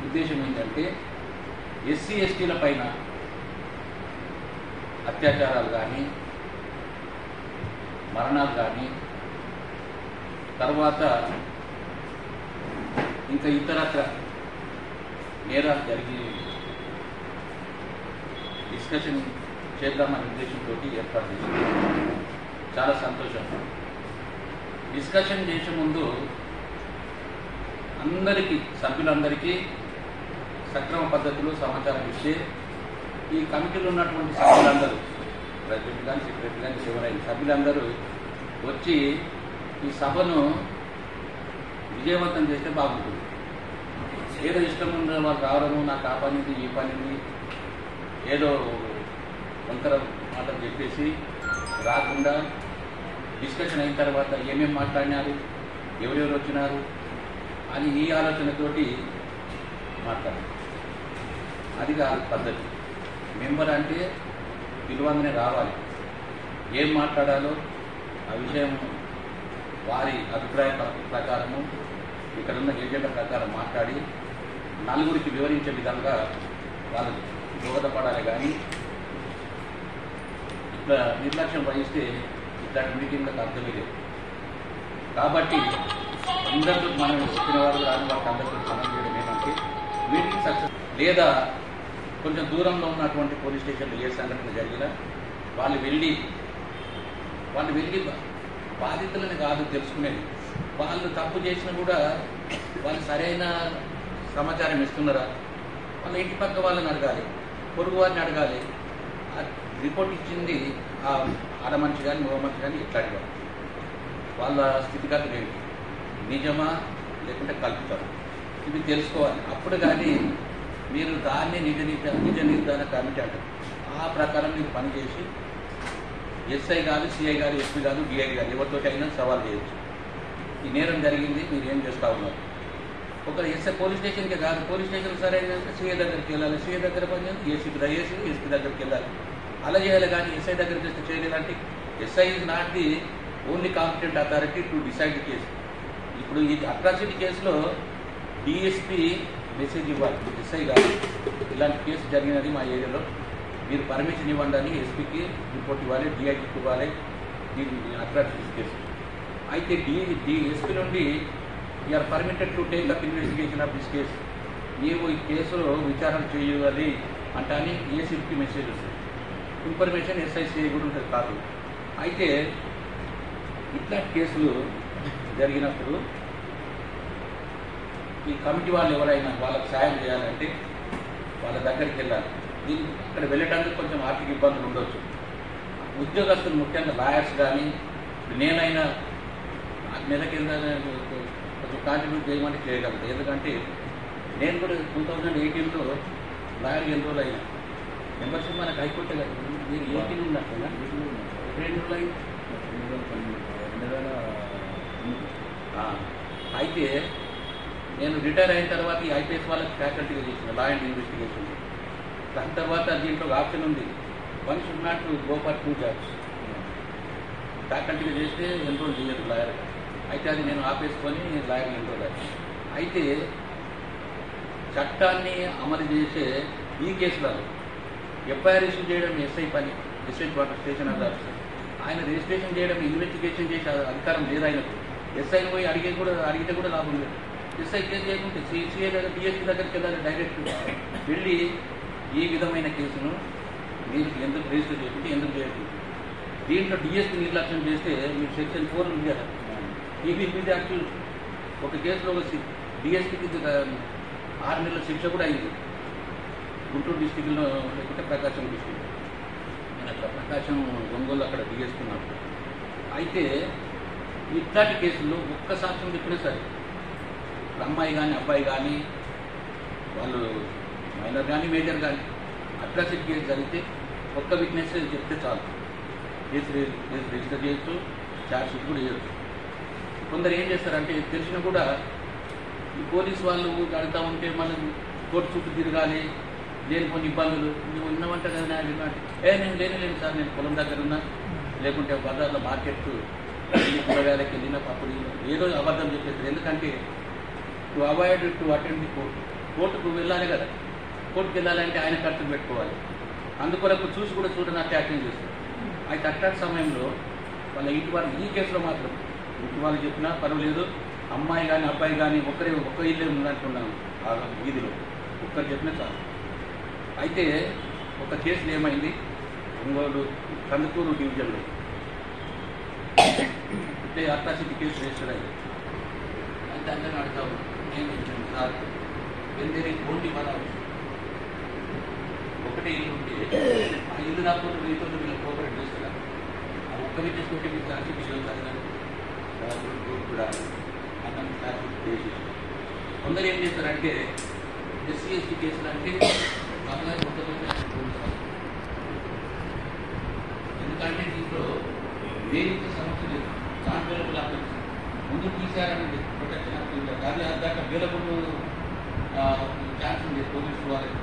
ఉద్దేశం ఏంటంటే ఎస్సీ ఎస్టీల పైన అత్యాచారాలు కానీ, మరణాలు కానీ, తర్వాత ఇంకా ఇతరత్ర నేరాలు జరిగి డిస్కషన్ చేద్దామనే ఉద్దేశంతో ఏర్పాటు చేసింది. చాలా సంతోషం. డిస్కషన్ చేసే ముందు అందరికీ, సభ్యులందరికీ సక్రమ పద్ధతిలో సమాచారం ఇస్తే ఈ కమిటీలో ఉన్నటువంటి సభ్యులందరూ, ప్రెసిడెంట్ కానీ సెక్రటరీ కానీ ఎవరైనా సభ్యులందరూ వచ్చి ఈ సభను విజయవంతం చేస్తే బాగుంటుంది. ఏదో ఇష్టం ఉన్న వాళ్ళు రావడము, నాకు ఆ పనిది ఈ పనిది ఏదో వంకర మాటలు చెప్పేసి రాకుండా డిస్కషన్ అయిన తర్వాత ఏమేమి మాట్లాడినారు, ఎవరెవరు వచ్చినారు అని ఈ ఆలోచనతోటి మాట్లాడారు. అది కాదు పద్ధతి. మెంబర్ అంటే పిలువంగానే రావాలి, ఏం మాట్లాడాలో ఆ విషయం వారి అభిప్రాయ ప్రకారము ఇక్కడున్న ఏజెంట్ల ప్రకారం మాట్లాడి నలుగురికి వివరించే విధంగా వాళ్ళు దోహదపడాలి. కానీ ఇట్లా నిర్లక్ష్యం వహిస్తే ఇట్లాంటి మీటింగ్లకు అర్థమే లేదు. కాబట్టి అందరితో మనం వచ్చిన వారు రాని వారికి అందరితో మనం చేయడం ఏమంటే మీటింగ్ సక్సెస్, లేదా కొంచెం దూరంలో ఉన్నటువంటి పోలీస్ స్టేషన్లో ఏ సంఘటన జరిగినా వాళ్ళు వెళ్ళి బాధితులని కాదు తెలుసుకునేది. వాళ్ళు తప్పు చేసినా కూడా వాళ్ళు సరైన సమాచారం ఇస్తున్నారా, వాళ్ళ ఇంటి పక్క వాళ్ళని అడగాలి, పొరుగు వారిని అడగాలి. రిపోర్ట్ ఇచ్చింది ఆ ఆడ మనిషి కానీ మగ మనిషి కానీ ఇట్లాంటి వాళ్ళ స్థితిగతులు ఏంటి, నిజమా లేకుంటే కల్పితారు, ఇవి తెలుసుకోవాలి. అప్పుడు కానీ మీరు దాన్ని నిజ నిర్ధారణ కమిటీ అంటారు. ఆ ప్రకారం మీరు పనిచేసి ఎస్ఐ గారు, సిఐ గారు, ఎస్పీ గారు, డిఐ గారు ఎవరితో అయినా సవాల్ చేయొచ్చు. ఈ నేరం జరిగింది, మీరు ఏం చేస్తూ ఉన్నారు. ఒక ఎస్ఐ పోలీస్ స్టేషన్కే కాదు, పోలీస్ స్టేషన్ సరైన సిఐ దగ్గరికి వెళ్ళాలి, సిఐ దగ్గర పనిచేయాలి, ఎస్పీ దగ్గరికి వెళ్ళాలి, అలా చేయాలి. కానీ ఎస్ఐ దగ్గరికి వస్తే చేయలేదంటే SI is not the only competent authority to decide the case. ఇప్పుడు ఈ అట్రాసిటీ కేసులో డిఎస్పీ మెసేజ్ ఇవ్వాలి, ఎస్ఐ గారు ఇలాంటి కేసు జరిగినది మా ఏరియాలో, మీరు పర్మిషన్ ఇవ్వండి అని ఎస్పీకి రిపోర్ట్ ఇవ్వాలి, డిఐజీకి ఇవ్వాలి దీని అట్రాసిటీ కేసు. అయితే ఎస్పీ నుండి you are permitted to take up investigation of this case, నీవు ఈ కేసులో విచారణ చేయాలి అంటే అని ఏసీపీకి మెసేజ్ వస్తుంది. ఇన్ఫర్మేషన్ ఎస్ఐసిఐ కూడా ఉంటుంది కాదు. అయితే ఇట్లాంటి కేసులు జరిగినప్పుడు ఈ కమిటీ వాళ్ళు ఎవరైనా వాళ్ళకి సాయం చేయాలంటే వాళ్ళ దగ్గరికి వెళ్ళాలి. దీనికి అక్కడ వెళ్ళటానికి కొంచెం ఆర్థిక ఇబ్బందులు ఉండొచ్చు. ఉద్యోగస్తులు ముఖ్యంగా లాయర్స్ కానీ, నేనైనా నెల కింద కొంచెం కాంట్రిబ్యూట్ చేయమంటే చేయగలుగుతాను. ఎందుకంటే నేను కూడా 2018లో లాయర్ ఎన్ని రోజులు అయినా మెంబర్షిప్ మనకు హైకోర్టు కదా. మీరు 18 ఉన్నట్టున్నా 2 రోజులు అయింది. అయితే నేను రిటైర్ అయిన తర్వాత ఈ ఐపీఎస్ వాళ్ళకి ఫ్యాకల్టీగా చేసిన లా అండ్ ఇన్వెస్టిగేషన్. దాని తర్వాత దీంట్లో ఒక ఆప్షన్ ఉంది, one should not go for 2 jobs. ఫ్యాకల్టీగా చేస్తే ఎన్రోల్ చేయరు లాయర్గా. అయితే అది నేను ఆపేసుకొని లాయర్గా ఎన్రోల్ అయ్యాను. అయితే చట్టాన్ని అమలు చేసే ఈ కేసులలో ఎఫ్ఐఆర్ ఇష్యూ చేయడం ఎస్ఐ పని, ఎస్ఐ స్టేషన్ అథారిటీ. ఆయన రిజిస్ట్రేషన్ చేయడం, ఇన్వెస్టిగేషన్ చేసే అధికారం లేదు ఆయనకు. ఎస్ఐని పోయి అడిగితే కూడా లాభం లేదు. ఎస్ఐ కేసు చేయకుంటే సిఐ దగ్గర, డిఎస్పీ దగ్గరికి వెళ్ళాలి డైరెక్ట్. వెళ్ళి ఈ విధమైన కేసును మీరు ఎందుకు రిజిస్టర్ చేయకుంటే ఎందుకు చేయకుండా, దీంట్లో డిఎస్పీ నిర్లక్ష్యం చేస్తే మీరు సెక్షన్ 4 ఉంది కదా, ఈబీ మీద యాక్చువల్ ఒక కేసులో ఒక డిఎస్పీకి 6 నెలల శిక్ష కూడా అయింది. గుంటూరు డిస్టిక్లో లేకుంటే ప్రకాశం డిస్టిక్. నేను అక్కడ ప్రకాశం ఒంగోలు అక్కడ డిఎస్పీ. అయితే ఇట్లాంటి కేసుల్లో ఒక్క సాక్ష్యం చెప్పినా సరే, అమ్మాయి కానీ అబ్బాయి కానీ, వాళ్ళు మైనర్ కానీ మేజర్ కానీ అట్రాసిటీ కేసు జరిగితే ఒక్క విట్నెస్ చెప్తే చాలు, కేసు రిజిస్టర్ చేయొచ్చు, ఛార్జ్ షీట్ కూడా చేయొచ్చు. కొందరు ఏం చేస్తారంటే తెలిసినా కూడా ఈ పోలీసు వాళ్ళు అడుగుతూ ఉంటే మనం కోర్టు చుట్టూ తిరగాలి, లేని కొన్ని ఇబ్బందులు. నువ్వు ఉన్నవంట కదా నేను లేను సార్, నేను పొలం దగ్గర ఉన్నా, లేకుంటే బజార్లో మార్కెట్ కూరగాయలకి వెళ్ళిన అప్పుడు ఏదో అబద్ధం చెప్పేస్తారు. ఎందుకంటే to avoid to attend the court, కోర్టుకు వెళ్ళాలి కదా, కోర్టుకు వెళ్ళాలంటే ఆయన ఖర్చులు పెట్టుకోవాలి. అందుకొరకు చూసి కూడా చూడనట్టు యాక్టింగ్ చేస్తారు. అయితే అట్లాంటి సమయంలో వాళ్ళ ఇంటి వాళ్ళు ఈ కేసులో మాత్రం ఇంటి వాళ్ళు చెప్పినా పర్వాలేదు, అమ్మాయి కానీ అబ్బాయి కానీ ఒక్క ఇల్లే ఉందంటున్నాను ఆ వీధిలో, ఒక్కరు చెప్పినా చాలు. అయితే ఒక కేసులో ఏమైంది, ఒంగోలు కందుకూరు డివిజన్లో ఇట్లే అట్రాసిటీ కేసు రిజిస్టర్ అయింది. అయితే అందరిని అడుగుతాము, ఏం చెప్పాను సార్, వెంటనే ఓన్లీ ఒకటే ఇల్లు ఉంటే ఆ ఇల్లు రాకపోతే మీతో వీళ్ళు కోఆపరేట్ చేస్తారా? ఆ ఒక్క విద్యుత్ మీరు ఛార్జ్ తీసుకెళ్తారు కూడా అతను ఛార్జ్ చేసి కొందరు ఏం చేస్తారంటే ఎస్సీ ఎస్టీ కేసులు అంటే అమ్మాయి ఎందుకంటే దీంట్లో వేరే సమస్య లేదు, నాన్ అవైలబుల్ ఆఫీస్ ముందు తీశారని ప్రొటెక్షన్ కానీ దాకా అవైలబుల్ ఛాన్స్ ఉంది పోలీసు వాళ్ళకి.